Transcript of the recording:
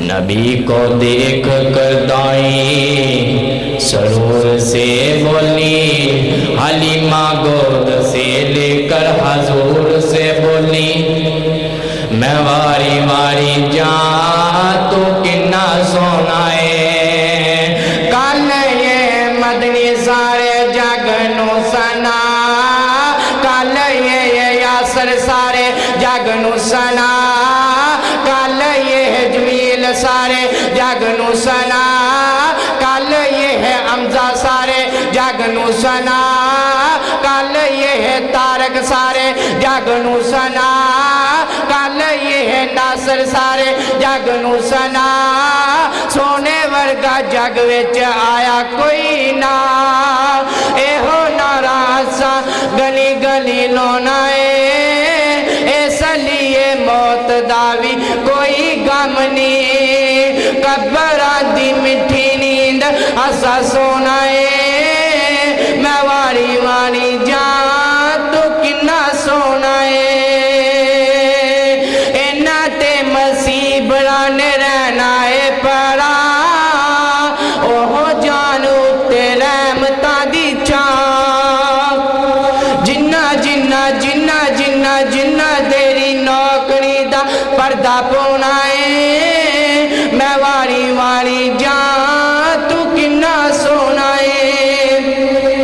نبی کو دیکھ کر دائیں سرور سے بولی، حلیمہ گود سے لے کر حضور سے بولی، میں واری واری جان تو کنا سونا ہے، کل یہ مدنی سارے جگ نو سنا، کل یہ یاسر سارے جگ نو سنا، کل یہ جمیل سارے جگ نو سنا، کل یہ حمزہ سارے جگ نو سنا، کل یہ تارک سارے جگ نو سنا، کل یہ ناصر سارے جگ نو سنا، سونے ورگا جگ وچ آیا کوئی نہ، اے ہو ناراسا گلی گلی لونا ہے، اس لیے موت داوی کوئی غم نہیں، قبراں دی مٹھی نیند اسا سونا ہے، میں واری واری جان تو کنا سونا ہے، اینا تے مصیبراں نے رہنا ہے پڑا، اوہ جان اتے رحمتاں دی چھاں، جنہ جنہ جنہ جنہ جنہ تیری نوکری دا پردہ پونا ہے، میں واری واری جان